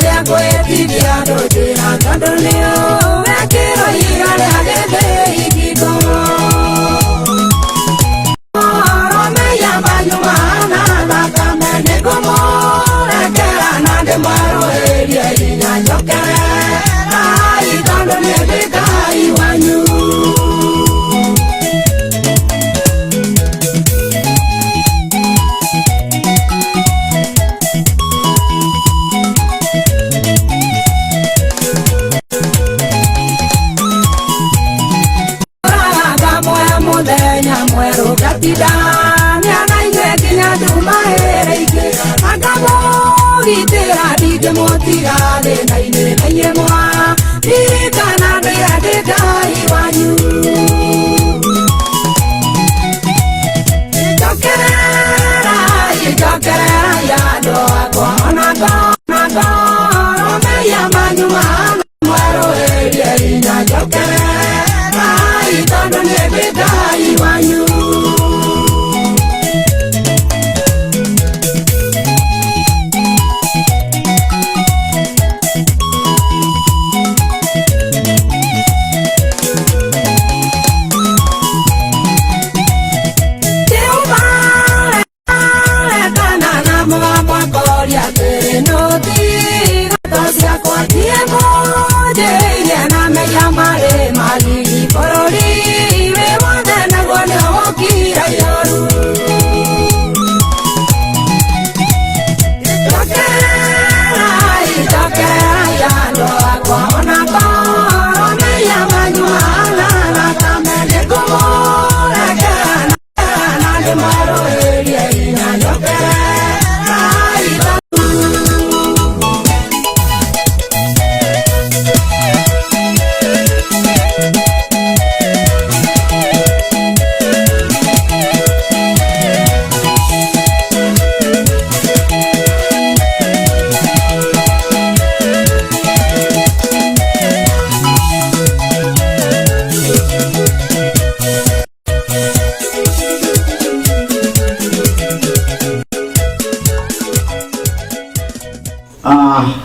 ya kwetithia ndũthĩra tondũ nĩũwekĩrwo igare agĩthĩ ikindo romeya manyumana thakame nĩngũmũrekera na ndĩmwerũhĩrie hinya njokere ai tondũ nĩ Ngai wanyu.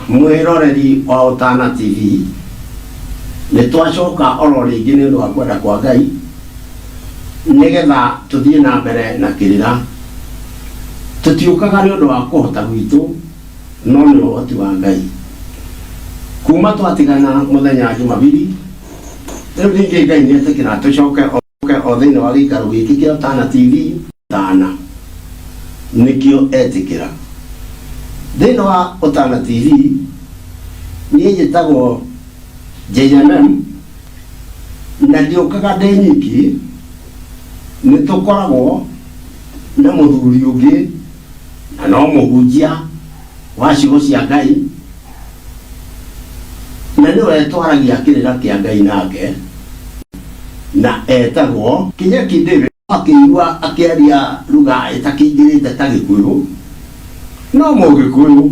Mwiroreri wa Otana TV nĩ twacoka oro rĩngĩ nĩ ũndũ wa kwenda kwa Ngai nĩgetha tũthiĩ na mbere na kĩrĩra. Tũtiũkaga nĩ ũndũ wa kũhota gwitũ no nĩ ũhoti wa Ngai. Kuma twatigana mũthenya Jumapili rĩu ningĩ Ngai nĩ etĩkĩra tũcoke o thĩinĩ wa gĩikaro gĩkĩ kĩa Otana TV tana nĩkĩo etĩkĩra. Thĩinĩ wa Otana TV niĩ njĩtagwo JMM na ndiũkaga ndĩ nyiki, nĩ tũkoragwo na mũthuri ũngĩ na no mũhunjia wa ciugo cia Ngai na nĩwe twaragia kĩrĩra kĩa Ngai nake na etagwo Kinyeki David. Akĩigua akĩaria lugha ĩtakĩingĩrĩte ta Gĩkũyũ no Mũgĩkũyũ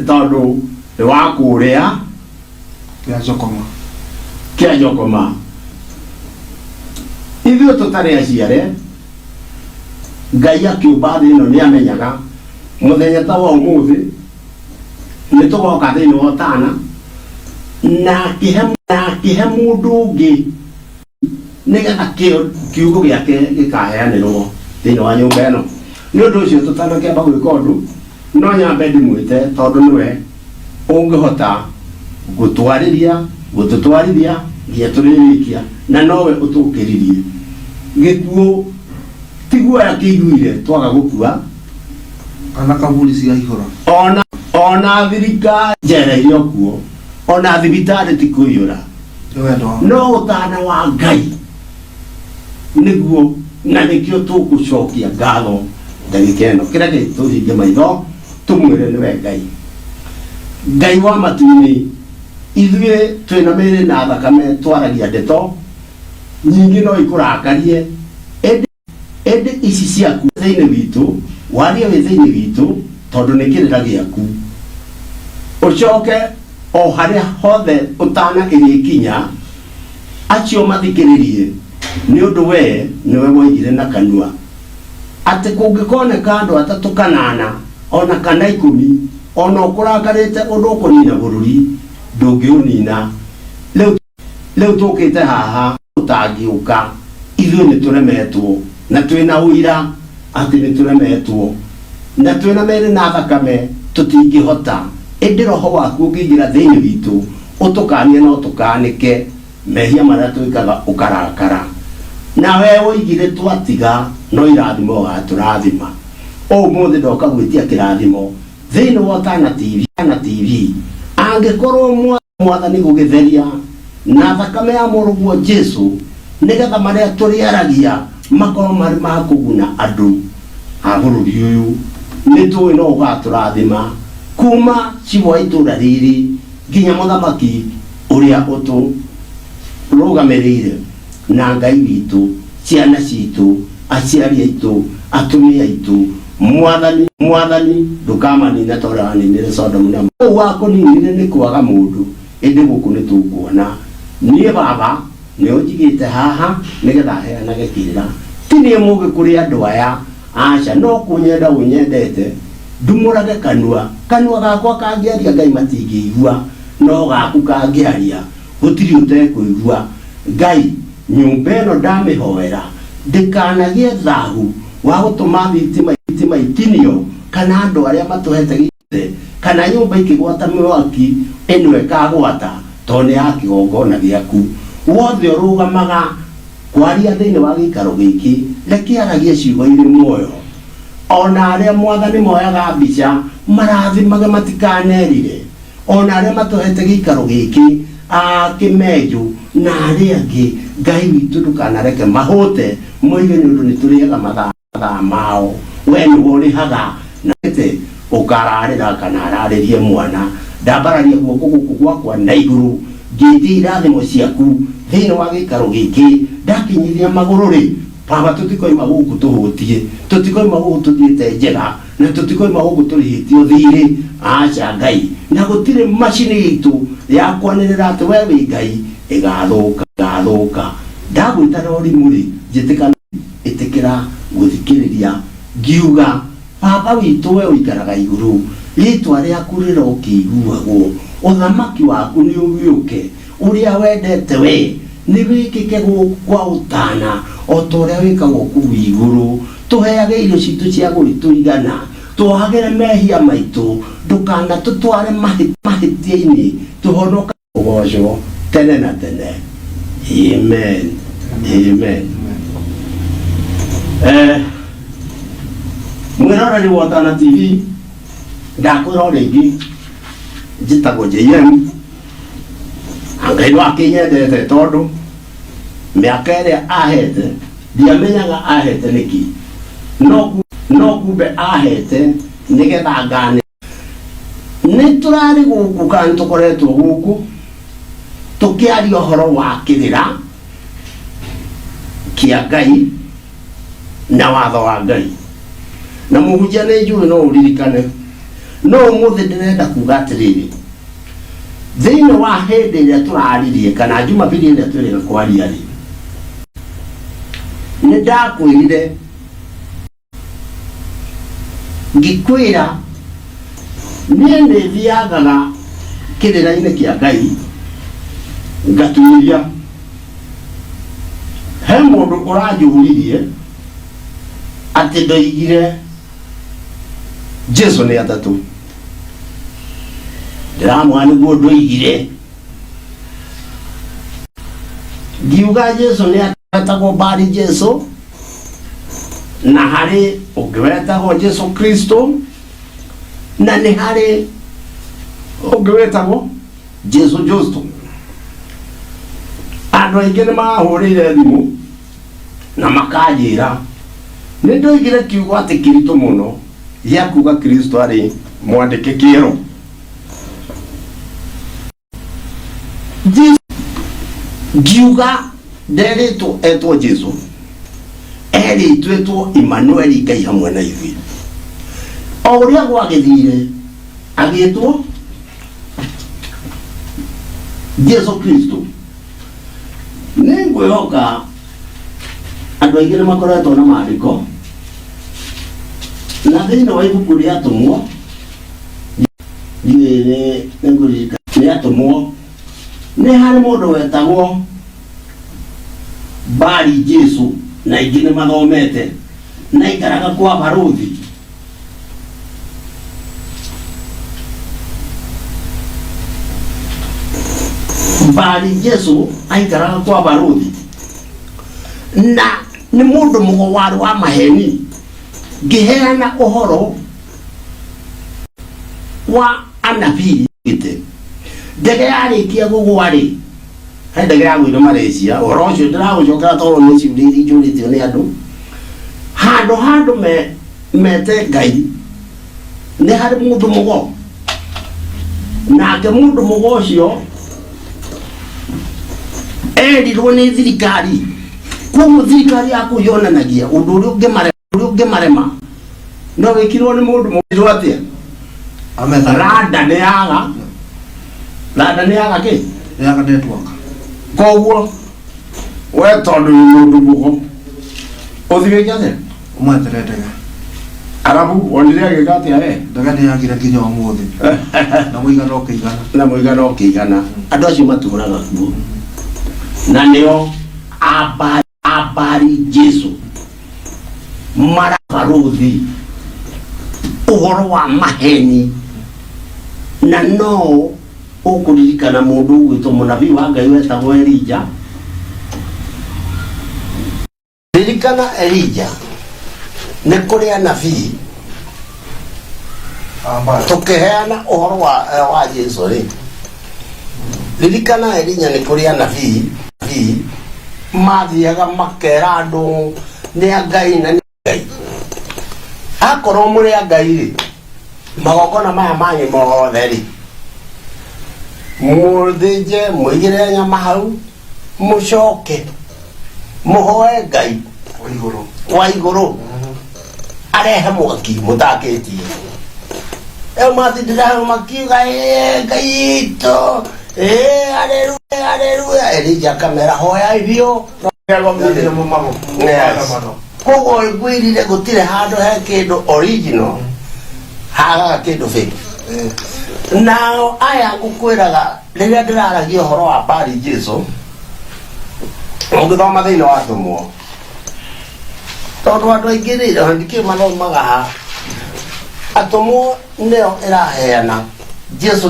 tondũ nĩ wa kũrĩa kĩa Jokoma. Ithuĩ tũtarĩ aciare Ngai akĩũmba thĩ ĩno nĩ amenyaga mũthenya ta wa ũmũthĩ nĩ tũgoka thĩinĩ wa Otana na akĩhe mũndũ ũngĩ nĩgetha kiugo gĩake gĩkaheanĩrwo thĩinĩ wa nyũmba ĩno. Nĩ ũndũ ũcio tũtanakĩamba gwĩka ũndũ no nyambe ndĩmwĩte tondũ nĩwe ũngĩhota gũtũtwarithia nginya tũrĩrĩkia na nowe ũtũkĩririe. Gĩkuũ ti guoya kĩiguire twaga gũkua kana kaburi cia ihora ona thirikari njereire okuo ona thibitarĩ ti kũiyũra no ũtana wa Ngai nĩguo na nĩkĩo tũgũcokia ngatho ndagĩka ĩno. Kĩreke tũhinge maitho tũmwĩre nĩwe Ngai wa matu-inĩ. Ithuĩ twĩna mĩĩrĩ na thakame twaragia ndeto nyingĩ no ikũrakarie ĩndĩ ici ciaku thĩinĩ witũ waria wĩ thĩinĩ witũ tondũ nĩ kĩrĩra gĩaku. Ũcoke o harĩa hothe Otana ĩgĩkinya acio mathikĩrĩrie nĩ ũndũ we nĩwe woigire na kanua atĩ kũngĩkoneka andũ atatũ kanana ona kana 10 ona ukurakarite undu ukunina bururi ndungiunina leo tukite haha utangiuka ithuĩ nĩ tũremetwo na twĩna ũira atĩ nĩ tũremetwo na twĩna merĩ na thakame tũtingĩhota ĩndĩ roho waku ũngĩingĩra thĩinĩ witũ ũtũkanie na ũtũkanĩke mehia marĩa twĩkaga ũkarakara na we woigire twatiga no irathimo ũgatũrathima ũmũthĩ ndoka gwĩtia kĩrathimo thĩinĩ wa Tana TV angĩkorwo mwathani gũgĩtheria na thakame ya mũrũguo Jesũ nĩgetha marĩa tũrĩaragia makorwo marĩ ma kũguna andũ a bũrũri ũyũ nĩtũĩ no ũgatũrathima kuma cibo wa itũũra rĩrĩ nginya mũthamaki ũrĩa ũtũrũgamĩrĩire na Ngai witũ ciana citũ aciari aitũ atumia aitũ mwathani ndũkamanina ta ũrĩa waninire Sodomu na Gomora wakũninire nĩ kwaga mũndũ ĩndĩ gũkũ nĩ tũkuona niĩ baba nĩ ũnjigĩte haha nĩgetha heanage kĩrĩra ti niĩ mũgĩ kũrĩ andũ aya aca no kũnyenda ũnyendete ndumũrage kanua gakwa kangĩaria Ngai matingĩigua no gaku kangĩaria gũtirĩ ũtekũigua Ngai nyũmba ĩno ndamĩhoera ndĩkanagie thahu wa gũtũma thitima itinio kana andũ arĩa matũhete gĩthe kana nyũmba ikĩgwata mwaki ĩno ĩkagwata tondũ nĩ ya kĩgongona gĩaku wothe ũrũgamaga kwaria thĩinĩ wa gĩikaro gĩkĩ rekĩaragie ciugo irĩ muoyo ona arĩa mwathani moyaga mbica marathimage matikanerire ona arĩa matũhete gĩikaro gĩkĩ kĩmenju na arĩa angĩ Ngai witũ ndũkanareke mahũte moige nĩ ũndũ nĩ tũrĩaga mathaa mao we nĩguo ũrĩhaga na ũkararĩra kana ararĩrie mwana ndambararia guoko gũkũ gwakwa na igũrũ ngĩtia irathimo ciaku thĩinĩ wa gĩikaro gĩkĩ ndakinyithia magũrũ-rĩ baba tũtikoima gũkũ tũhũtie tũtikoima gũkũ tũthiĩte njega na tũtikoima gũkũ tũrĩhĩtio thirĩ aca Ngai na gũtirĩ macini itũ ya kwanĩrĩra atĩ we wĩ Ngai ĩgathũka ndagwĩta na ũrimũ-rĩ njĩtĩkana ĩtĩkĩra gũthikĩrĩria ngiuga baba witũ we ũikaraga igũrũ rĩtwa rĩaku rĩrokĩiguagwo ũthamaki waku nĩ ũgĩũke ũrĩa wendete we nĩ wĩkĩke gwa ũtana o ta ũrĩa wĩkagwo kũu igũrũ tũheage irio citũ cia gũgĩtũigana twohagĩre mehia maitũ ndũkanatũtware mahĩtia-inĩ tũhonoka ũgocwo tene na tene amen mwĩroreri wa Tana TV ndakwĩra rĩngĩ njĩtagwo JM Ngai wakĩnyendete tondũ mĩaka ĩrĩa ahete ndiamenyaga ahete nĩkĩ no kumbe ahete nĩgetha ngane nĩ tũrarĩ gũkũ kana tũkoretwo gũkũ tũkĩaria ũhoro wa kĩrĩra kĩa Ngai na watho wa Ngai na mũhunjia nĩ njũĩ no ũririkane no ũmũthĩ ndĩrenda kuga atĩrĩrĩ thĩinĩ wa hĩndĩ ĩrĩa tũraririe kana Jumapili ĩrĩa twĩrĩga kwaria-rĩ nĩ ndakwĩrire ngĩkwĩra niĩ nĩ thiagaga kĩrĩra-inĩ kĩa Ngai ngatuĩria he mũndũ ũranjũririe atĩ ndoigire Jesũ nĩ atatũ ndĩramũha nĩguo ndoigire ngiuga Jesũ nĩ atatagwo Bari Jesũ na harĩ ũngĩ wetagwo Jesũ Kristo na nĩ harĩ ũngĩ wetagwo Jesũ Justo andũ aingĩ nĩ mahũrĩire thimũ na makanjĩra nĩ ndoigire kiugo atĩ kĩritũ mũno gĩa kuga Kristo arĩ mwandĩke kĩero ngiuga nderĩtwo etwo Jesũ erĩtwĩtwo Emmanuel Ngai hamwe na ithuĩ o ũrĩa gwagĩthire agĩtwo Jesũ Kristo nĩ ngwĩhoka andũ aingĩ nĩ makoretwo na maandĩko na thĩinĩ wa ibuku rĩa atũmwo ni ngurika ni atomo ni hari mundu wetagwo Bari Jesu na ingine mathomete na ikaraga kwa baruthi Bari Jesu aikaraga kwa baruthi na ni mundu mugowaru wa maheni giheana uhoro wa anabii gite ndege yarikia gugwari ndege ya gwira Malaysia uhoro ucio ndiragucoka toro ni ciuri njurĩtio nĩ andũ handũ mete Ngai nĩ harĩ mũndũ mũgo nake mũndũ mũgo ũcio erirwo nĩ thirikari koguo thirikari yakuyonanagia ũndũ ũrĩa ũngĩmarema no wĩkirwo nĩ mũndũ mũgo atĩa rada nĩ yaga kĩ yaga network koguo we tondũ nĩ mũndũ mũgo ũthigĩke atĩa ũmweteretega arabu wonire agĩka atĩa we ndaga nĩ yagira nginya ũmũthĩ na mũigana ũkĩigana andũ acio matũũraga kuo na nĩo Bari Jesu marabaruthi ũhoro wa maheni na no ũkũririkana mũndũ ũgwĩtwo mũnabii wa Ngai wetagwo Elija. Ririkana Elija nĩ kũrĩ anabii tũkĩheana ũhoro wa Jesu rĩ. Ririkana Elija nĩ kũrĩ anabii mathiaga makera andũ nĩ a Ngai na nĩ Ngai. Akorwo mũrĩ a Ngai rĩ magongona maya manyu mothe rĩ mũthĩnje mũigĩre nyama hau mũcoke mũhoe Ngai wa igũrũ arehe mwaki mũtakĩtie mathindĩra hau makiuga Ngai itũ haleluya Elija kamera hoya ithio koguo ngwĩrire gũtirĩ handũ he kĩndũ original haga kĩndũ fake. Nao aya ngũkwĩraga rĩrĩa ndĩraragia ũhoro wa Bari Jesu ũngĩthoma thĩinĩ wa Atũmwo tondũ andũ aingĩ rĩrĩ ndikĩrĩ mathomaga Atũmwo nĩyo ĩraheana Jesu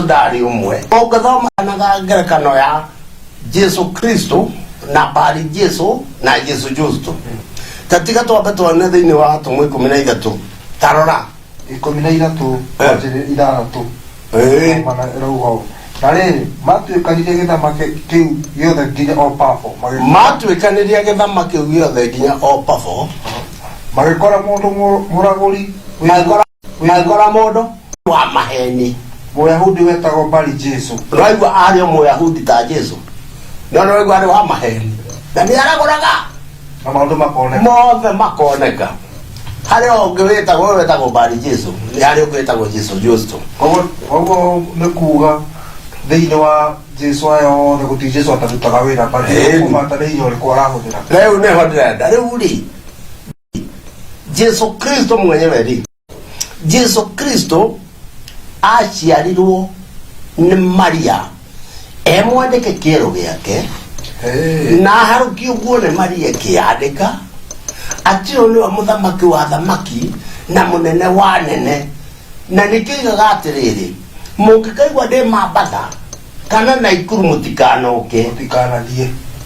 ndarĩ ũmwe. Ũngĩthoma na ngerekano ya Jesu Kristo na Bari Jesu na Jesu Justo katika twambe tuone thĩinĩ wa Atũmwo 13 tarora 13 ithathatũ mana rauho na rĩrĩ matuĩkanirie gĩthamaki kĩu gĩothe nginya o Pafo magĩkora mũndũ mũragũri magĩkora mũndũ wa maheni Mũyahudi wetagwo Bari Jesu. Raigua arĩ Mũyahudi ta Jesu no raigua arĩ wa maheni na nĩ aragũraga na maũndũ makoneka harĩ ũngĩ wetagwo Bari Jesu nĩ harĩ ũngĩ wetagwo Jesu Justo. Koguo nĩ kuuga thĩinĩ wa Jesu aya othe gũtirĩ Jesu atarutaga wĩra kumata nĩ hinya ũrĩkũ arahũthĩra. Rĩu nĩho ndĩrenda rĩu rĩ Jesu Kristo mwenyewe rĩ Jesu Kristo aciarirwo nĩ Maria mwandĩke kĩero gĩake na harũki ũguo nĩ Maria kĩandĩka atĩ ũyũ nĩwe mũthamaki wa thamaki na mũnene wa nene na nĩkĩigaga atĩrĩrĩ mũngĩkaigua ndĩ Mambatha kana Naikuru mũtikanoke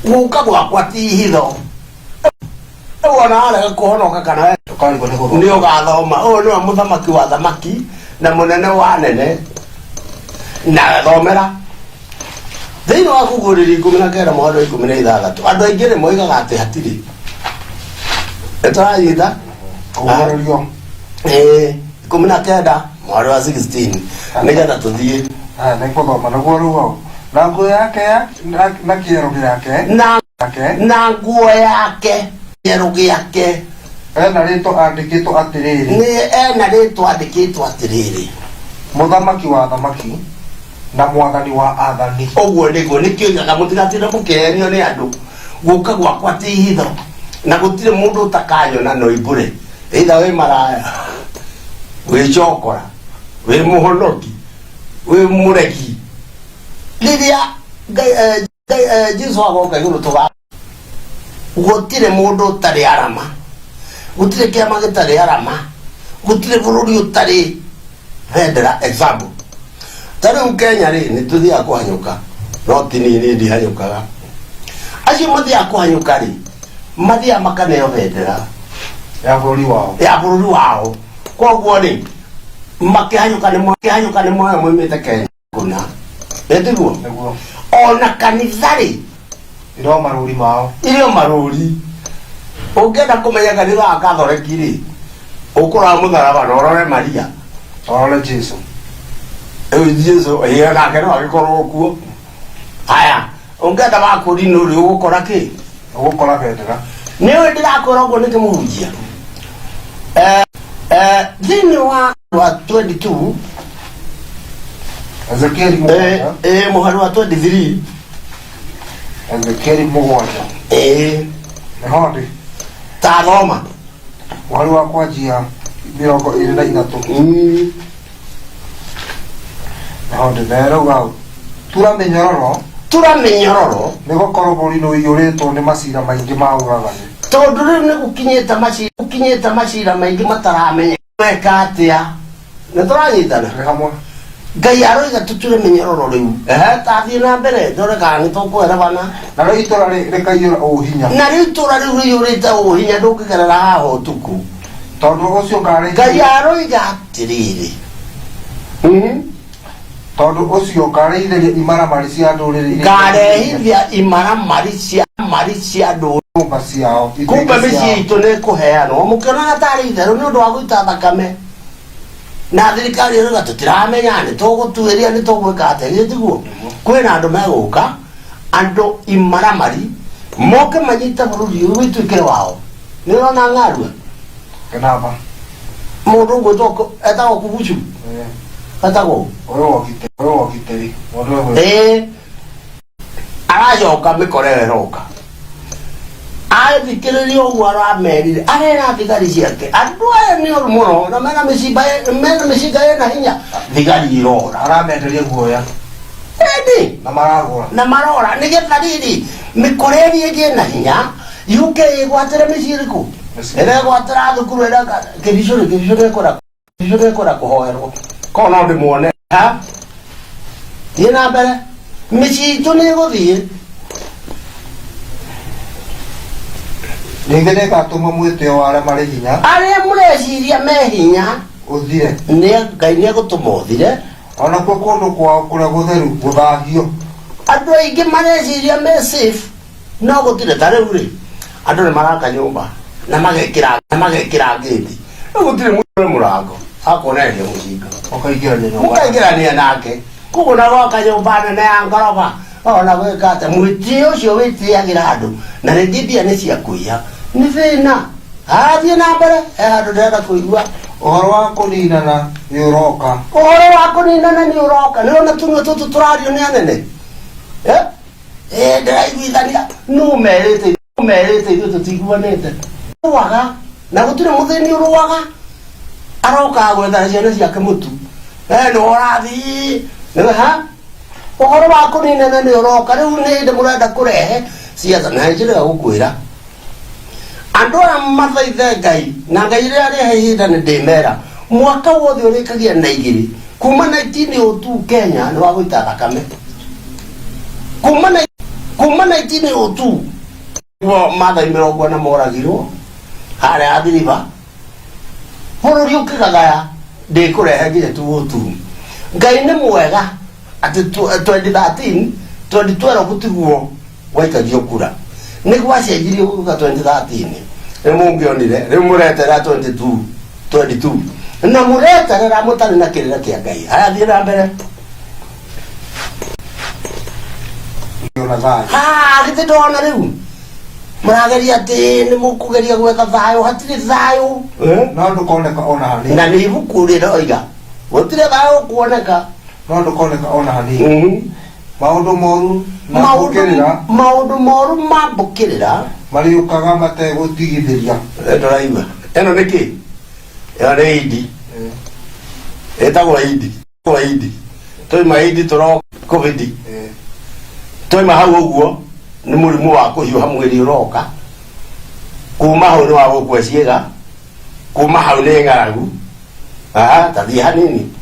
gũka gwakwa ti hitho wona arega kũhonoka kana nĩ ũgathoma ũyũ nĩwe mũthamaki wa thamaki na mũnene wa nene na thomera thĩinĩ wa kũgũrĩri 19 mwandu 16 andũ aingĩ nĩ moigaga atĩ hatirĩ etarayitha kũgũrĩrio 19 mwandu wa 16 nĩgetha tũthiĩ nĩ kũthoma naguo rĩu hau na nguo yake na kĩero gĩake na nguo yake kĩero gĩake ena rĩtwa andĩkĩtwo atĩrĩrĩ ena rĩtwa andĩkĩtwo atĩrĩrĩ mũthamaki wa thamaki na mwathani wa athani. Ũguo nĩguo nĩkĩoigaga mũtigatinde mũkĩhenio nĩ andũ gũka gwakwa ti hitho na gũtirĩ mũndũ ũtakanyona no imbũre either wĩ maraya wĩ chokora we muhonoki we mureki lilia Jesu agoka iguru tuga gutire mundu tari arama gutire kiama gitari arama gutire bururi utari vendera example tari Kenya ri ni tuthia kuhanyuka no tinini ndi hanyukaga acio muthia kuhanyuka ri mathia makaneo vendera ya bururi wao koguo ri makihanyuka ni moyo mwimite Kenya kuna etiguo ona kanithari iro maruri mao irio maruri ungenda kumenya kanitha wa Catholic ri ukura mutharaba no rore Maria orole Jesu Jesu yega kero agikorwo kuo haya ungenda bakuri nuri ugukora ki ugukora vendera niwe ndirakoragwo ni kimuhunjia thini wa 22 Ezekieli muhari wa 23 Ezekieli mugwanja nehodi ta Roma muhari wa kwanjia 23 nehodi nerauga turamenyororo nigukorwo bũrũri nĩũiyũrĩtwo nĩ macira maingĩ ma ũragani tondu riu ni gukinyite macira maingi mataramenya weka atia ni turanyitana hamwe Ngai aroiga tuture menyororo riu tathie na mbere ndore kana ni tukwĩrabana na rĩu itũra rĩkaiyũra ũhinya na rĩu itũra rĩu rĩiyũrĩte ũhinya ndũngĩgerera haha ũtukũ tondũ ũcio Ngai aroiga atĩrĩrĩ tondũ ũcio ngarehithĩria imaramari cia ndũrĩrĩ ngarehithia imaramari cia ndũrĩrĩ nyũmba ciao kumbe mĩciĩ itũ nĩ kũheanwo mũkĩonaga tarĩ itherũ nĩ ũndũ wa gũita thakame na thirikari ĩrauga tũtiramenya nĩ tũgũtuĩria nĩ tũgwĩka atĩa gĩtiguo kwĩna andũ megũka andũ imaramari moke manyite bũrũri ũyũ wĩtuĩkĩre wao nĩ ũrona ng'arua kenaba mũndũ ũgwĩtwo etagwo Kubuchu etagwo ũyũ wogitĩri aracoka mĩkore ĩroka athikĩrĩria ũguo aramerire arera thigari ciake andũ aya nĩ ũru mũno na mena mĩcinga ĩna hinya thigari irora aramenderia guoya ĩndĩ na marora nĩgetha rĩrĩ mĩkore ĩrĩa ĩngĩ na hinya UK ĩgwatĩre mĩciĩ ĩrĩkũ ĩregwatĩra thukuru kĩbico nĩkũra kũhoerwo korwo no ndĩmuone thiĩ na mbere mĩciĩ itũ nĩ ĩgũthiĩ ningĩ nĩngatũma mwĩtĩo wa arĩa marĩ hinya arĩa mũreciria me hinya ũthire Ngai nĩegũtũma ũthire onakuo kũndũ kwao kũrĩa gũtheru gũthahio andũ aingĩ mareciria me safe no gũtirĩ ta rĩu rĩ andũ nĩ maraka nyũmba na magekĩra ngĩti rĩu gũtirĩ mũndũ mũrango akonereria mũcinga mũkaingĩrania nake koguo na gwaka nyũmba nene ya ngoroba ona gwĩka atĩ mwĩtĩo ũcio wĩtĩagĩra andũ na rĩngĩ mbia nĩ cia kũiya nĩ thĩna athiĩ na mbere handũ ndĩrenda kũigua ũhoro wa kũninana nĩ ũroka nĩ ũroka nĩ ona tũnua tũtũ tũrario nĩ anene ndĩraiguithania nũ merĩte ithuĩ tũtiguanĩte rũaga na gũtirĩ mũthĩni ũrũaga arokaga gwetha ciana ciake mũtu nĩ ũrathiĩ ũhoro wa kũninana nĩ ũroka rĩu nĩ hĩndĩ mũrenda kũrehe ciatha na njĩra gũkwĩra andũ aya mathaithe Ngai na Ngai rĩrĩa rĩhe ihinda nĩ ndĩmera mwaka wothe ũrĩkagia na 2 kuma 1902 Kenya nĩ wa gũita thakame kuma 1902 mathai 40 moragirwo harĩa athiriba bũrũri ũkĩgagaya ndĩkũrehe nginya 202 Ngai nĩ mwega atĩ 2012 gũtiguo gwaikagio kura nĩ gwacenjirio gũka 2013 nĩ mũngĩonire rĩu mũreterera 22 na mũreterera mũtarĩ na kĩrĩra kĩa Ngai haya thiĩ na mbere githĩ ndona rĩu mũrageria atĩ nĩ mũkũgeria gwetha thayũ hatirĩ thayũ no ndũkoneka ona hanini na nĩ ibuku rĩroiga gũtirĩ thayũ kuoneka no ndũkoneka ona hanini maũndũ moru maũndũ moru mambũkĩrĩra marĩũkaga mategũtigithĩria ndũraigua ĩno nĩ kĩ ĩyo nĩ idi etagwo Idi toi maidi toro covid toi mahau uguo ni murimu wa kuhiuha mwiri uroka kuma hau ni wa gukua ciega kuma hau ni ngaragu tathi hanini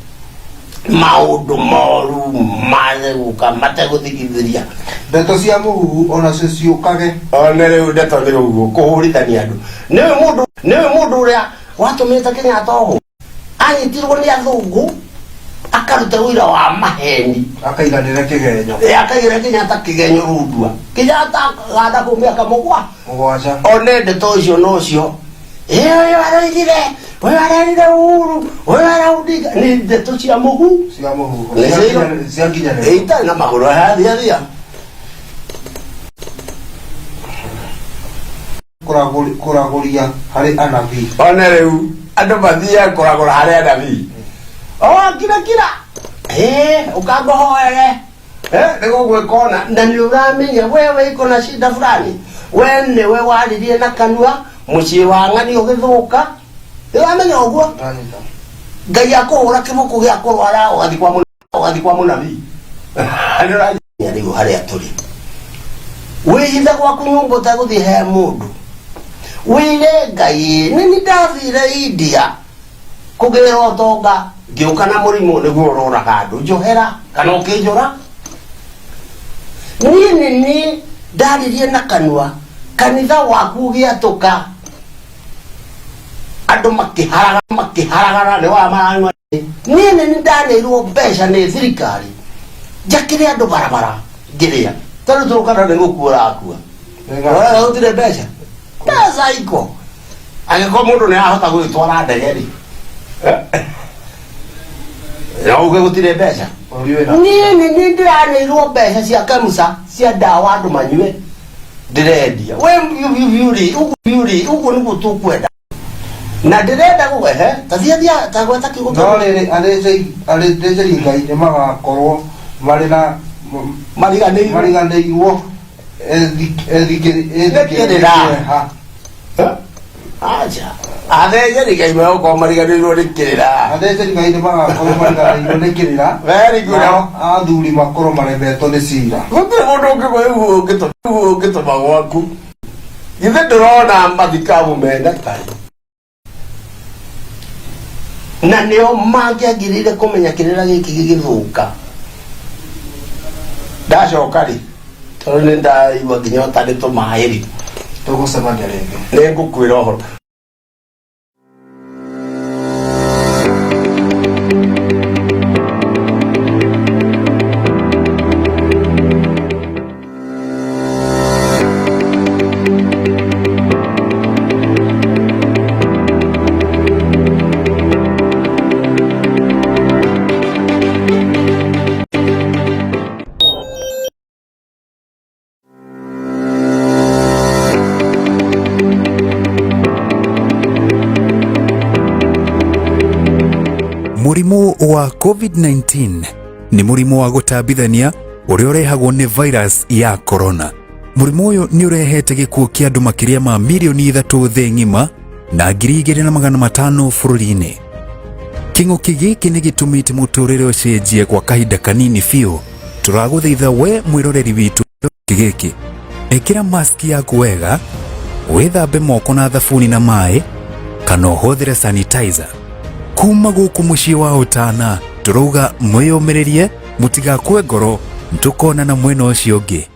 maundu moru maguka mateguthikithiria ndeto cia muhuhu ona ciukage ona riu ndeto ni uguo kuhurithania andu niwe mundu uria watumite Kenyatta oho anyitirwo ni athungu akaruta wira wa maheni akaiganira kigenyo akaiganira Kenyatta kigenyo rundua Kenyatta gada ko miaka mugwaca one ndeto icio no cio we ararire Uhuru we araudiga ni ndeto cia muhu cia nginya ita na maguru hathia kuraguria hari anabii one riu andu bathia kuragura hari anabii kira ukagohoere niguo gwikona na ni uramenya wewe iko na shida fulani we niwe waririe na kanua mucii wa ng'ani ugithuka niwamenya uguo ngai akuhura kiboko gia kurwara ugathi kwa munabii ndiranya riu haria turi wihitha gwaku nyumba utaguthi he mundu wire ngai nini ndathire India kugira utonga ngiuka na murimu niguo uroraga andu njohera kana ukinjura nini ndaririe na kanua kanitha waku giatuka andu makiharagana ni wa maranywa nini ndanirwo mbeca ni thirikari njakire andu barabara ngiria tano turukana ni gukura akua wala utire mbeca iko angiko mundu ni ahota gwitwara ndege ri uge gutire mbeca nini ndiranirwo mbeca cia kanisa cia ndawa andu manyue ndirendia we vyuri ugu niguo tukwenda na ndirenda gugehe tathia tagweta kigo no riri arejeri ngai ni magakorwo marina mariganirwo thikirira acha athejeri ngai magoko mariganirwo rikirira athejeri ngai ni magakorwo mariganirwo rikirira very good athuri makorwo marembetwo ni cira gutire mundu ungigwa ugituma gwaku ithe ndurona mathikabu mena tari na nio mangiagirire kumenya kirira giki gigithuka ndacoka ri tondu ni ndaigua nginya utari tumairi tugucemania ringi ni ngukwira uhoro Murimu wa COVID-19 ni murimu wa gutambithania uria urehagwo ni virus ya corona. Murimu uyu ni urehete gikuo kia andu makiria ma milioni 3 thi ngima na 2,500 bururi-ini. King'uki giki ni gitumite muturire ucenjie kwa kahinda kanini fiu. Turaguthaitha we mwiroreri witu giki ekira mask yaku wega, withambe moko na thabuni na mai, kana uhuthire sanitizer. Kuma guku mucii wa utana turuga mwiyumiririe mutigakue ngoro ntukona na mwena ucio ungi.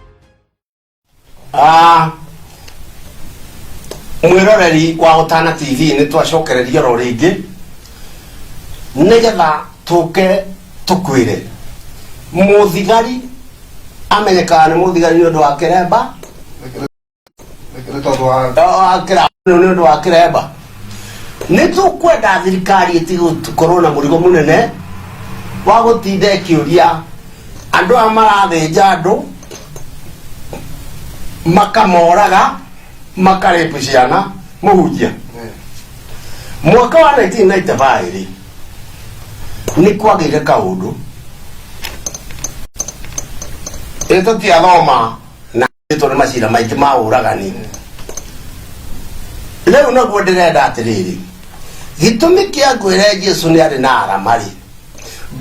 mwiroreri wa Utana TV ni twacokereria ro ringi nigetha tuke tukwire muthigari amenyekana ni muthigari ni undu wa kiremba ni undu wa kiremba ni tukwenda thirikari itikorwo na murigo munene wa gutinda ikiuria andu amarathinja andu makamoraga makarepu ciana muhunjia mwaka wa 1995 ni kwagire kaundu eto ti athoma na eto ni macira maingi ma uragani leo naguo ndirenda atiriri gitumi kia ngwire Jesu ni ari na aramari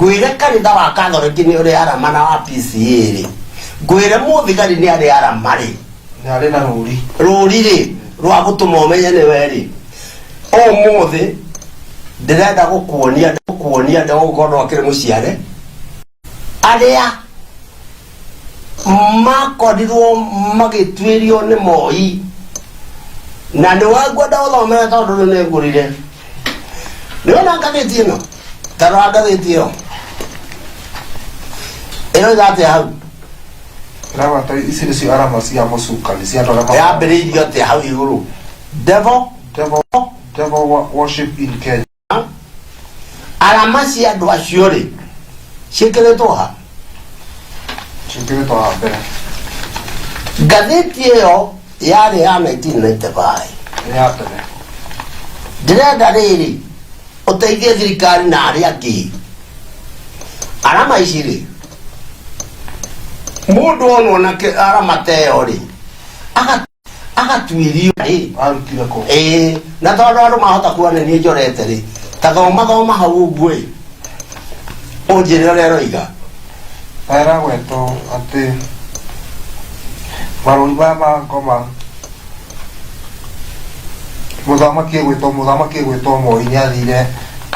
ngwire kanitha wa Catholic ni uri aramana wa PCA ri ngwire muthigari ni ari aramari ni ari na ruri ri rwa gutuma umenye ni weri umuthi ndirenda gukuonia ndagũkorwo akĩrĩ mũciare arĩa makorirwo magĩtuĩrio nĩ Moi na nĩwe ngwenda ũthomere tondũ nĩ ngũrire nĩwona ngathĩti ĩno tarora ngathĩti ĩyo ĩroiga atĩa hau ĩragwata ici nĩcio arama cia mũcuka nĩ cia andũ arĩa yambĩrĩirio atĩa hau igũrũ devil worship in Kenya arama cia andũ acio rĩ ciĩkĩrĩtwo ha mbere ngathĩti ĩyo yarĩ ya 1995 ya tene ndĩrenda rĩrĩ ũteithie thirikari na arĩa angĩ arama ici rĩ mũndũ onwo na arama ta ĩyo rĩ agatuĩrio arutire kũ na tondũ andũ mahota kuona nĩ njorete rĩ ta thoma hau ũguo ĩ ũnjĩre ũrĩa roiga ĩragwetwo atĩ marũri maya ma ngoma mũthamaki gwĩtwo Moi nĩ athire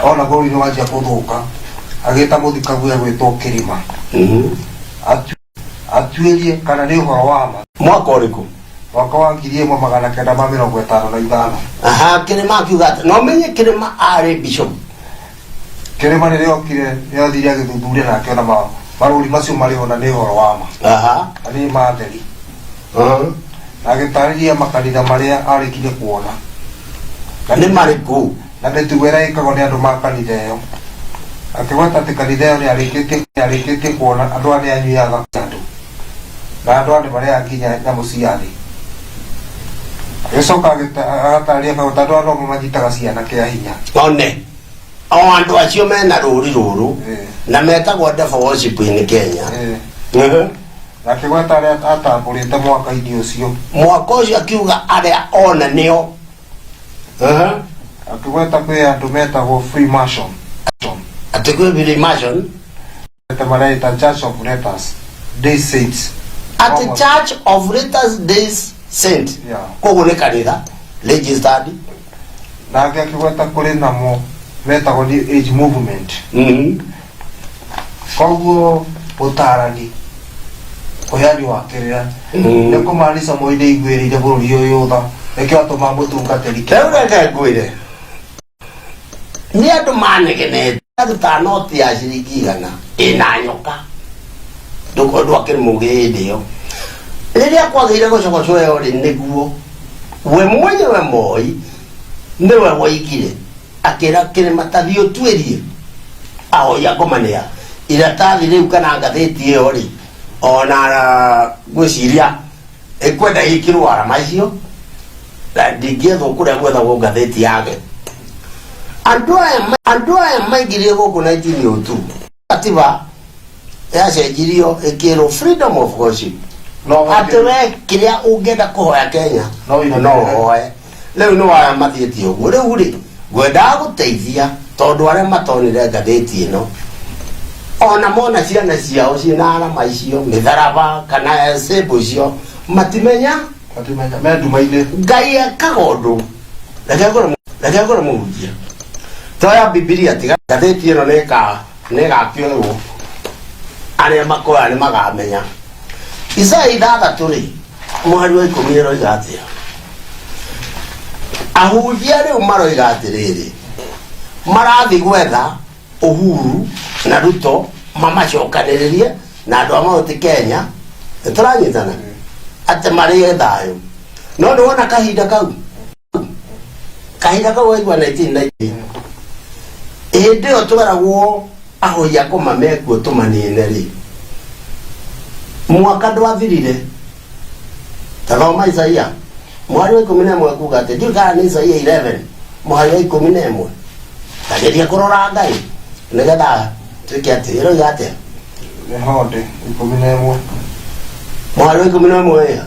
ona bũrũri nĩ wanjia gũthũka agĩta mũthikabu gwĩtwo Kĩrĩma atuĩrie kana nĩ ũhoro wa ma mwaka ũrĩkũ mwaka wa 1955 Kĩrĩma akiuga atĩ no menye Kĩrĩma arĩ bishop Kĩrĩma nĩ rĩokire nĩ athire agĩthuthuria na akĩona marũri macio marĩ ona nĩ ũhoro wa ma na nĩ matheri na agĩtarĩria makanitha marĩa arĩkirie kuona nĩ marĩkũ na mĩtugo ĩrĩa ĩkagwo nĩ andũ ma kanitha ĩyo akĩgweta atĩ kanitha ĩyo nĩ arĩkĩtie kuona andũ arĩa anyuaga andũ na andũ arĩa marĩa nginya nyamũ cia thĩ agĩcoka agatarĩria kaũta andũ arĩa manyitaga ciana kĩa hinya one o andũ acio mena rũri rũrũ na metagwo devil worship in Kenya na akĩgweta arĩa atambũrĩte mwaka-inĩ ũcio mwaka ũcio akiuga arĩa ona nĩo akĩgweta kwĩ andũ metagwo Freemason atĩ kwĩ Freemason mareta Church of Letters Day Saints atĩ Church of Letters Day Saint koguo nĩ kanitha registered na angĩ akĩgweta kũrĩ namo metagwo New Age Movement koguo ũtarani ũheani wa kĩrĩra nĩ kũmaanisha Moi nĩ aiguĩrĩire bũrũri ũyũ tha nĩkĩo atũma mũtungatĩri rĩu reke ngwĩre nĩ andũ manegenete aruta noti ya ciringi 100 ĩna nyoka ndũkondũ akĩrĩ mũgĩ hĩndĩ ĩyo rĩrĩa kwagĩire gũcogocwo ĩyo rĩ nĩguo we mwenyewe Moi nĩwe woigire akĩra Kĩrĩma tathiĩ ũtuĩrie ahoya ngomanĩra iratathi rĩu kana ngathĩti ĩyo rĩ ona ngwĩciria ĩkwenda ĩkĩrwo arama icio na ndingĩethwo kũrĩa gwethagwo ngathĩti yake andũ aya maingĩrire gũkũ 1902 katiba yacenjirio ĩkĩrwo freedom of worship atĩ we kĩrĩa ũngĩenda kũhoya Kenya no ũhoe rĩu nĩ waya mathiĩtie ũguo rĩu rĩ ngwendaga gũteithia tondũ arĩa matonire ngathĩti ĩno ona mona ciana ciao ciĩna arama icio mĩtharaba kana cĩmbũ icio matimenya mendumainĩ Ngai ekaga ũndũ reke ngore mũhunjia toya Bibilia tiga ngathĩti ĩno nĩ ĩgakĩoywo arĩa makoya nĩ magamenya Isaia 6 rĩ mweri wa 10 roiga atĩa ahunjia rĩu maroiga atĩrĩrĩ marathi gwetha Uhuru na Ruto mamacokanĩrĩrie na andũ a Mount Kenya nĩtũranyitana atĩ marĩe thayũ no nĩwona kahinda kau waigua 1990 hĩndĩ ĩyo tweragwo ahoia kũma mekuo tũmanine rĩ mwaka ndwathirire tathoma Isaia mweri wa 11 kuga atĩ ndiũ kana nĩ Isaia 11 mweri wa 11 tageria kũrora Ngai nĩgetha tuĩke atĩ ĩroiga atĩa nĩ honde 11 mweri wa 11 ĩya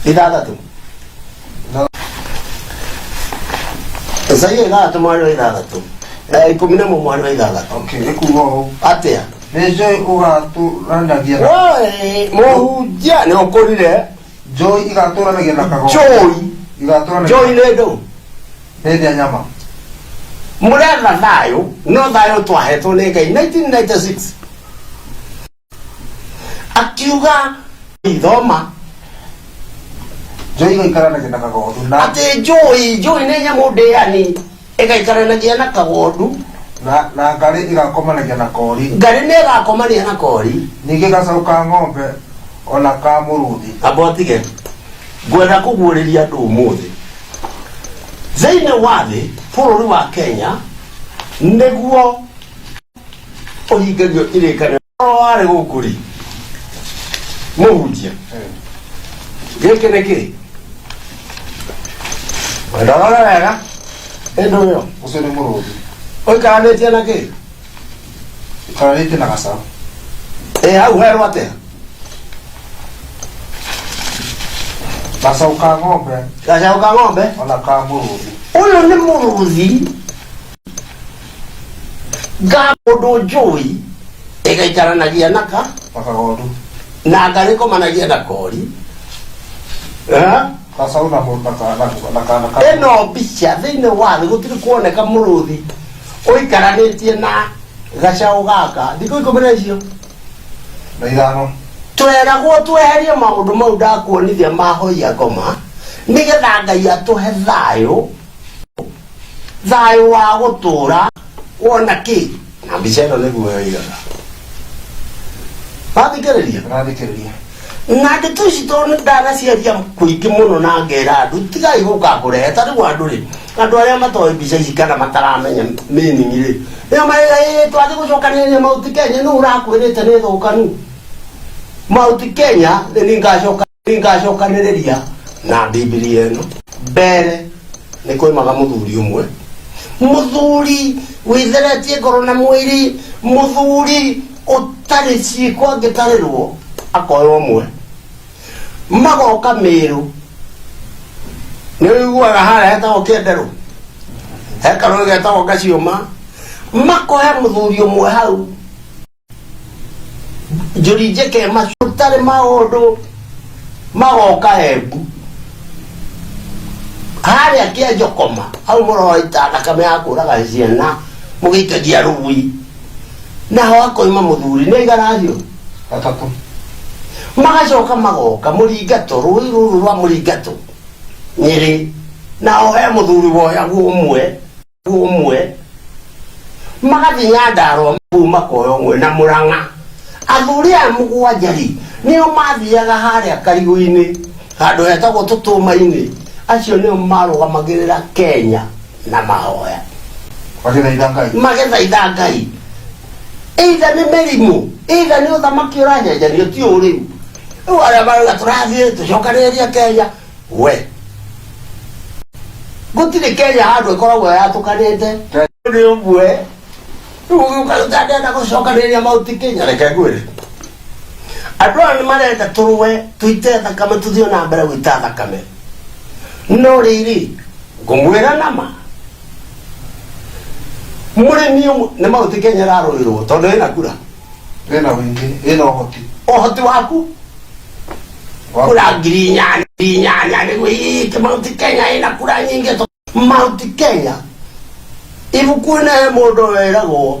ithathatũ Isaia 6 mweri wa 6 Ikumina mwana idala. Okay, ekuo. Atia. Nejo ugatu randagia. Oi, moja ne okorire. Joy igatu randagia na kago. Joy. Igatu randagia. Joy ledo. Nede nyama. Murera thayo, no thayo twahetwo nĩ Ngai 1996. Akiuga ithoma Joy igaikara na kagodu na ati Joy nĩ nyamũ ndĩani ĩgaikaranagia na kagondu na ngari igakomanagia na kori. Ngari nĩ ĩgakomania na kori. Ningĩ gacoka ng'ombe ona ka mũrũthi. Abotige ngwenda kũguũrĩria andũ ũmũthĩ thĩinĩ wa thĩ bũrũri wa Kenya nĩguo ũhingagio irĩkanĩro warĩ gũkũri mũhunjia gĩkĩ nĩ kĩ wendorore wega ĩndũ ĩyo Ũcio nĩ mũrũthi. ũikaranĩtie na kĩ Ikaranĩtie na gacaũ. hau herwo atĩa Gacaũ ka ng'ombe gacaũ ka ng'ombe ona ka mũrũthi. ũyũ nĩ mũrũthi nga mũndũ njũĩ ĩgaikaranagia na Makagodu. na ngari komanagia na kori. Gacaũ na mũrũthi na kana. Ĩno mbica thĩinĩ wa thĩ gũtirĩ kuoneka mũrũthi ũikaranĩtie na gacaũ gaka thikũ 10 icio Na ithano. tweragwo tweherie maũndũ mau ndakuonithia mahoia ngoma nĩgetha Ngai atũhe thayũ wa gũtũũra wona kĩ na mbica ĩno nĩguo yoigaga wathikĩrĩria na ndeto ici tondũ ndanaciaria kũingĩ mũno na ngera andũ tigai gũka kũrehe ta rĩu andũ arĩa matoĩ mbica ici kana mataramenya meaning-rĩ nĩo marĩga twathiĩ gũcokanĩrĩria Mount Kenya nĩ ũrakwĩrĩte nĩ thũkanu Mount Kenya nĩ ngacokanĩrĩria na Biblia ĩno mbere nĩ koimaga mũthuri ũmwe mũthuri wĩtheretie ngoro na mwĩrĩ mũthuri ũtarĩ ciĩko angĩtarĩrwo akoywo ũmwe magoka Mĩrũ nĩ ũiguaga harĩa hetagwo Kĩenderũ he karũĩ getagwo Gaciũma makohe mũthuri ũmwe hau njũri njeke matarĩ maũndũ magoka Embu harĩa Kĩanjokoma hau mũroita thakame ya kũraga ciana mũgĩikagia rũi naho akoima mũthuri nĩ iganacio Gatatũ. magacoka magoka Mũringatũ rũi rũrũ rwa Mũringatũ Nyĩrĩ nao he mũthuri woyagwo ũmwe magathiĩ Nyandarũa makoya ũmwe na Mũrang'a athuri aya mũgwanja-rĩ nĩo mathiaga harĩa Karigũ-inĩ handũ hetagwo Tũtũma-inĩ acio nĩo marũgamagĩrĩra Kenya na mahoya magethaitha Ngai either nĩ mĩrimũ either nĩ ũthamaki ũranyenjanio ti ũrĩu rĩu arĩa marauga tũrathiĩ tũcokanĩrĩria Kenya we gũtirĩ Kenya handũ ĩkoragwo yatũkanĩte nĩ ũmwe rĩu ũkaruta ndenda gũcokanĩrĩria Mount Kenya reke ngwĩre andũ aya nĩ marenda tũrũe tũite thakame tũthiĩ na mbere gũita thakame no rĩrĩ ngũmwĩra nama mũrĩmi ũmwe nĩ Mount Kenya ararũĩrwo tondũ ĩna kura ĩna wĩingĩ ĩna ũhoti waku kura 8,000 nĩguo ĩike Mount Kenya ĩna kura nyingĩ Mount Kenya ibuku-inĩ he mũndũ wĩragwo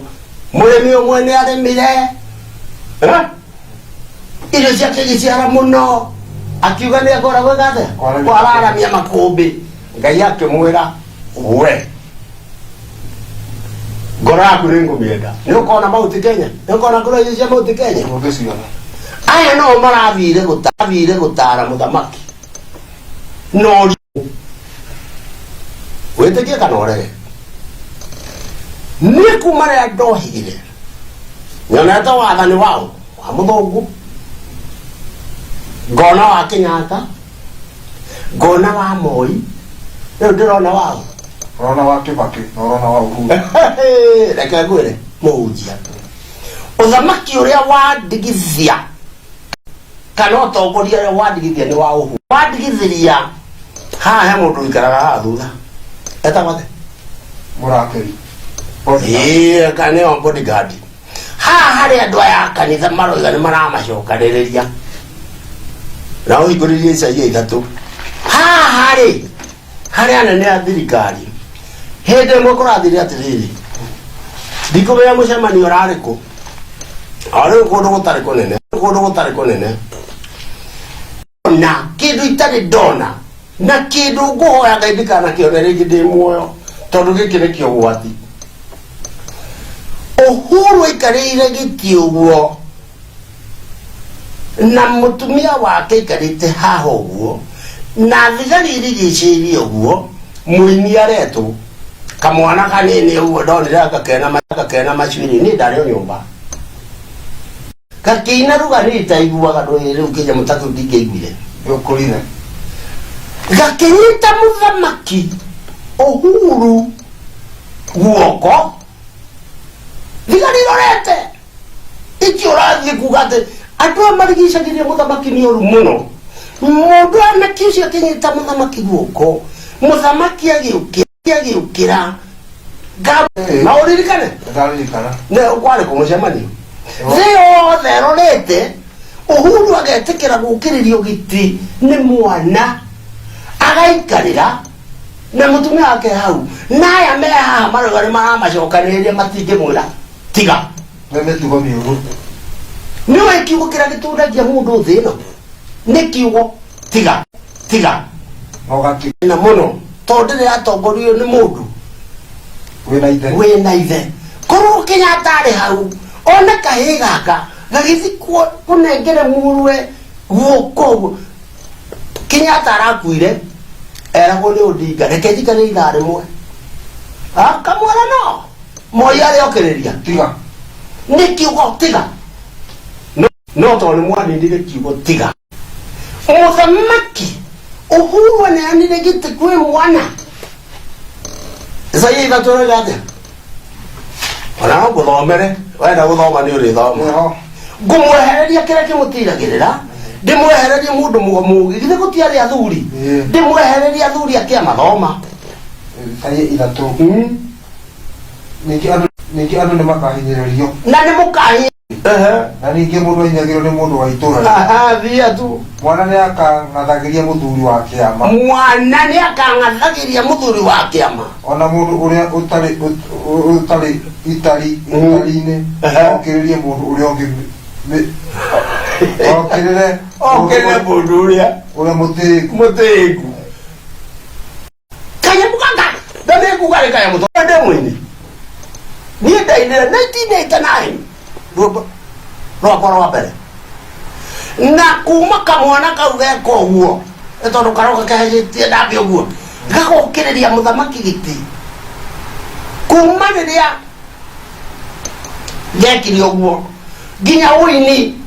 mũrĩmi ũmwe nĩ arĩmire irio ciake igĩciara mũno akiuga nĩ akoragwo gathe kwararamia makũmbĩ Ngai akĩmwĩra we ngoro yaku nĩ ngũmĩenda nĩ ũkona Mount Kenya nĩ ũkona kũrĩa irio cia Mount Kenya aya no marathire gũtara mũthamaki no wĩtĩkie kana ũrege nĩ kuma rĩrĩa ndohire nyonete wathani wao wa mũthũngũ ngona wa Kenyatta ngona wa Moi rĩu ndĩrona wao ũrona wa Kĩbakĩ na ũrona wa Uhuru reke ngwĩre mũhunjia ũthamaki ũrĩa wandigithia kana ũtongoria ũrĩa wandigithia nĩ wa Uhuru wandigithiria haha he mũndũ ũikaraga haha thutha etagwo atĩa Mũrakeri Kane on bodyguard. Hari andu aya kanitha maroiga ni maramacokaniriria. Na uiguririe Isaia 3. Hari anene a thirikari. Hende mwe kurathire atiriri. Ndikumenya mucemanio rariku. Ari kundu gutari kunene. Na kindu itari ndona. Na kindu nguhoya Ngai ndikana kione ringi ndi muoyo. Tondu giki ni kio gwati. Uhuru ikarire giti uguo. Na mutumia wake ikarite haha uguo. Na thigari irigicirie uguo. Muini aretu. Kamwana kanini uguo ndonire gakena macwiri ni ndari nyumba. Kakina ruga ni taiguaga ndwire ukija mutatu ndingeiguire. Yokurire. Gakinyita muthamaki Uhuru guoko. Thigari rorete. Iki urathi kugate andu amarigicagirie muthamaki ni oru muno. Mundu anakiucia kinyita muthamaki guoko. Muthamaki agiukira. Na uririkane? Ndaririkana. Ne kwari kumucemanio. Thio therorete Uhuru agetikira gukiririo giti ni mwana agaikarira na mutumia wake hau naya me haha marogare maramacokaniriria matingimwira tiga Nene tugo miuru. niwe kiugo kira gitundagia mundu thi ino ni kiugo tiga Ogaki. na muno tondu ri atongorio ni mundu wina ithe korwo Kenyatta ari hau ona kahi gaka gagithi kunengere murwe guoko Kenyatta arakuire eragwo ni Odinga reke njikare ithaa rimwe kamwana no Moi ariokiriria Tiga. ni kiugo tiga no tondu mwanindire kiugo tiga muthamaki Uhuru aneanire giti kwi mwana Isaia 3 gate ona nguthomere wenda guthoma ni uri thoma ngumwehereria kira kimutiragirira ndimwehererie mundu mugomugi githe gutiari athuri ndimwehereria athuri akiamathoma Isaia 3. Niki andu ni makahinyiririo na ni mukahi na ningi mundu ainyagirwo ni mundu wa itura thia tu mwana ni akangathagiria muthuri wa kiama ona mundu uria utari itari-ini okiririe mundu uria ungi okirire mundu uria mutiku kanya mukanga ndame kugare kaya muto ndemwini ni ndainire 1989 rwakwa rwa mbere na kuma kamwana kau geka uguo tondu karoka kahejetie ndabe uguo gagokiriria muthamaki giti kuma riria gekiri uguo nginya uini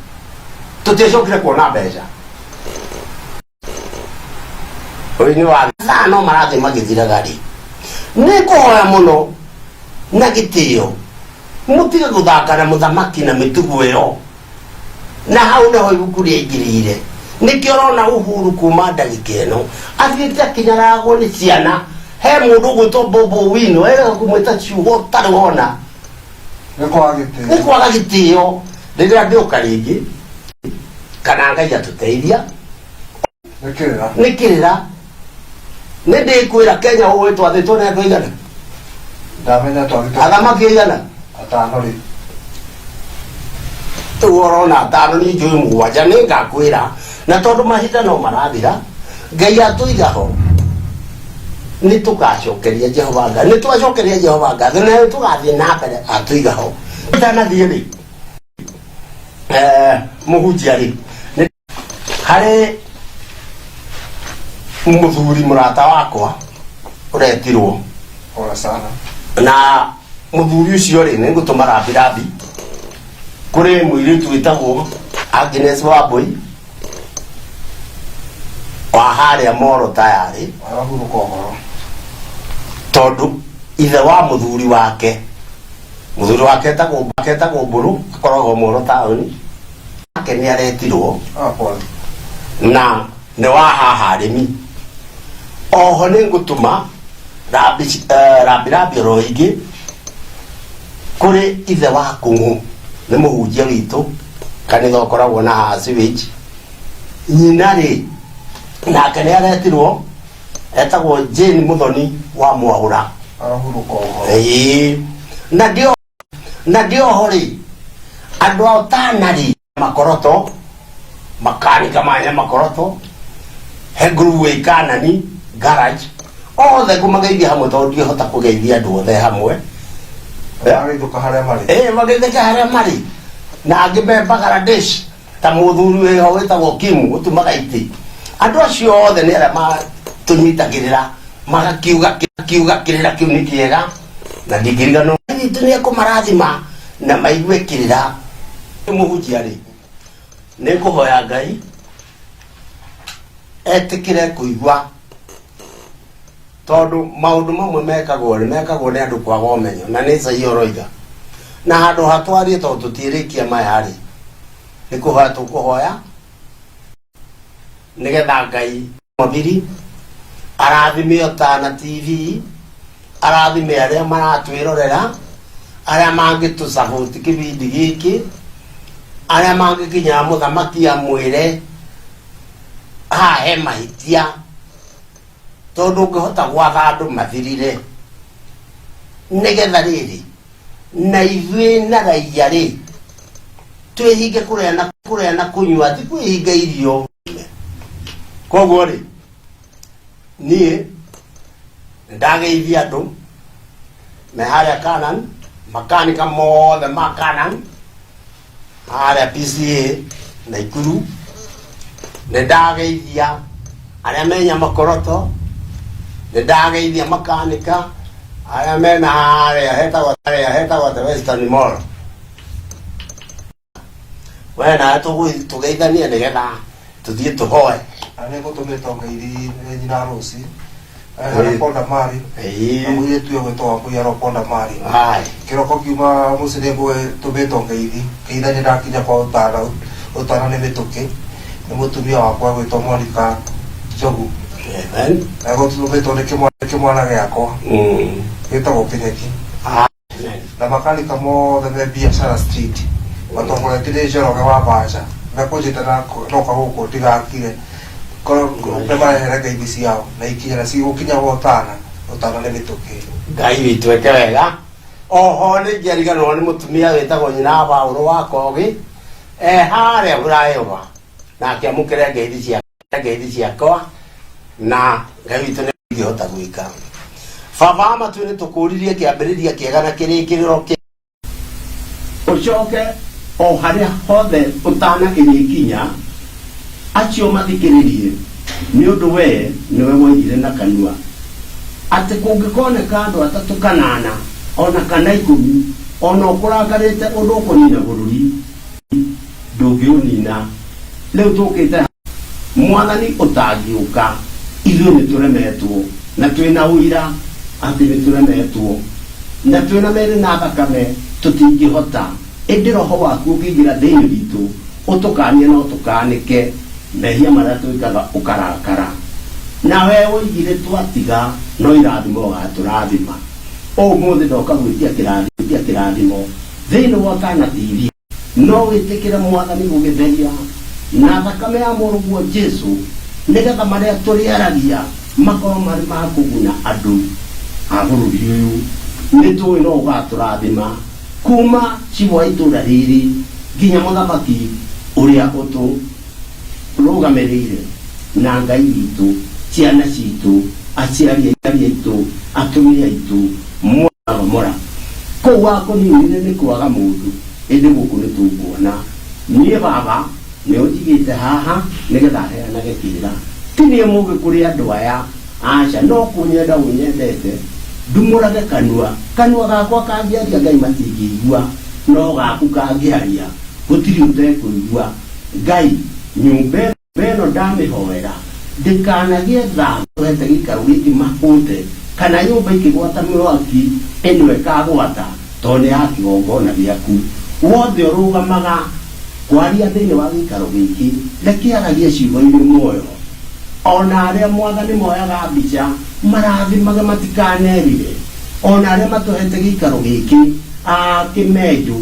tutecokire kuona mbeca uini wa no marathi magithiraga ri ni kuhoya muno na gitio mutige guthaka na muthamaki na mitugu iyo na hau naho ibuku riingirire nikio rona Uhuru kuma ndagika ino athiite akinyaragwo ni ciana he mundu gwitwo Bobo Wino ega kumwita ciugo tari wona ni kwaga gitio riria ndiuka ringi kana Ngai atuteithia nikirira ni ndikwira Kenya ugwitwo athitwo ni andu aigana ndamenya twagitwo athamaki aigana atano ri tuorona atano ni njui mugwanja ni ngakwira na tondu mahinda no marathira Ngai atuigaho ni tugacokeria Jehova Ngai ni twacokeria Jehova Ngai na tugathie na mbere atuigaho tanathie ri muhunjia ri hari muthuri murata wakwa uretirwo ora sana na muthuri ucio ri ni ngutuma rambirambi kuri mwiritu witagwo Agnes Wambui wa haria Moro tayari arahuruka horo tondu ithe wa muthuri wake etagwo Mburu akoragwo Moro taoni ake ni aretirwo na ni wa haha arimi oho ni ngutuma rambirambi ro ingi kuri ithe wa kungu ni muhunjia witu kanitha ukoragwo na sewage nyina ri nake ni aretirwo etagwo Jane Muthoni wa Mwahura na ndio hori andu ao tanari makoroto makanika manya makoroto henguru ikanani garage othe kumageithia hamwe tondu hota kugeithia andu othe hamwe mageithika haria mari na angi me Bangladesh ta muthuri weho wetagwo Kim utumaga iti andu acio othe ni aria matunyitagirira magakiuga kirira kiu ni kiega na ndingirigano ni kumarathima na maigue kirira muhunjia ri ni kuhoya Ngai etikire kuigua tondu maundu mamwe mekagwo ni andu kwaga umenyo na ni sai oroiga na handu hatwari tondu tutirikia maya ri ni kuhoya tukuhoya nigetha Ngai mabiri arathime Otana TV arathime aria maratwirorera aria mangitusahuti kibindi giki aria mangikinya muthamaki amwire he mahitia tondu ngihota gwatha andu mathirire nigetha riri na ithuĩ na raia ri twihinge kuria na kunyua ti kwihinga irio koguo ri nie ndageithia andu me haria Kanan makanika mothe ma Kanan haria PCA na Ikuru ne ndageithia aria menya makoroto ne ndageithia makanika aria mena haria hetagwo the Western Mall wena tugeithania nigetha tuthie tuhoe ane gutumite Ngai nyina Rosi Ponda Mari amuye tuwe gwetwa kuyaro Ponda Mari kiroko kiuma mucirengo tumite Ngai keithania ndakinya kwa Otana ni mituki ni mutumia wakwa gwetwa Monica Njogu ego tumite ni kimwana giakwa gitagwo Kinyeki na makanika mothe me biashara street matongoretire Njoroge wa Baca mekujitana noka guku ndigakire nemarehere ngeithi ciao na ikinyana cigukinya Otana ni mituki Ngai witu eke wega oho ni ngeriganwo ni mutumia witagwo nyina Paulo wa Kogi haria Burayoba nake amukire ngeithi ciakwa na Ngai witu ni ngihota gwika baba matu ni tukuririe kiambiriria kiega na kirikiriro ucoke o haria hothe Otana irikinya acio mathikiririe ni undu we niwe woigire na kanua ati kungikoneka andu atatu kanana ona kana 10 ona ukurakarite undu ukunina bururi ndungiunina riu tukite mwathani utangiuka ithuĩ nĩ tũremetwo na twĩna ũira atĩ nĩ tũremetwo na twĩna merĩ na thakame tũtingĩhota ĩndĩ roho waku ũkĩingĩra thĩinĩ witũ ũtũkanie na ũtũkanĩke mehia marĩa twĩkaga ũkarakara na we ũigire twatiga no irathimo ũgatũrathima ũmũthĩ ndoka gwĩtia kĩrathimo thĩinĩ wa Otana TV no wĩtĩkĩre mwathani gũgĩtheria na thakame ya mũrũguo Jesũ nigetha maria turiaragia makorwo mari ma kuguna andu a bururi uyu ni tuwi no ugaturathima kuma cibwa itura riri nginya muthamaki uria utu rugamirire na Ngai witu ciana citu aciari aitu atumia aitu mora ko wako ni kwaga mundu indi guku ni tukuona nie baba ni utigite haha nigetha heanage kira tinie muge kuri andu aya aca no kunyenda unyendete ndumurage kanua gakwa kangiaria Ngai matingĩigua no gaku kangiaria gutiri utekuigua Ngai nyumba ĩno ndamĩhoera ndikanagie tha wete gĩikaro gĩkĩ mahũte kana nyumba ikĩgwata mwaki ĩno ĩkagwata tondũ nĩ ya kĩgongona gĩaku wothe ũrũgamaga kwaria thĩinĩ wa gĩikaro gĩkĩ rekiaragia ciugo-inĩ muoyo ona arĩa mwathani moyaga mbica marathimaga matikanerire ona arĩa matũhete gĩikaro gĩkĩ kimeju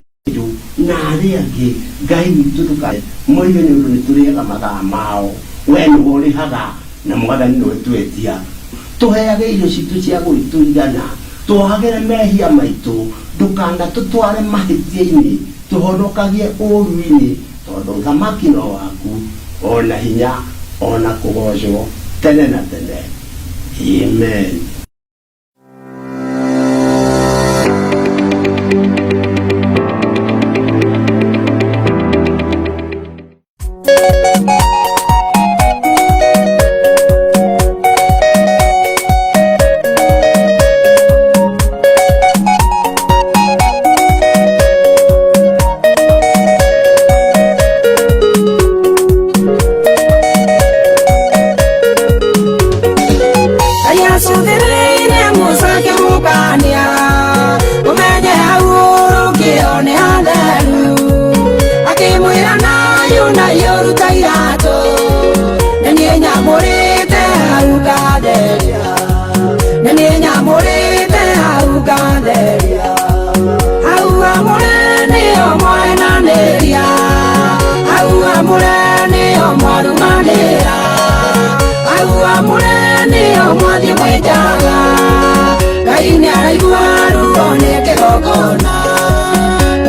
na aria ngi ngai witu tukae moyo ni uru nituriaga mathaa mao we ni uri haga na mwathani ni wetuetia tuheage irio citu cia gwituigana tuhagire mehia maitu ndukanda tutware mahitiaini tuhonokagie uruini tondu thamaki no waku ona hinya ona kugocwo tene na tene. Amen. Mwathi mwejaga Ngai nĩ araigua ruo nĩ kĩgongona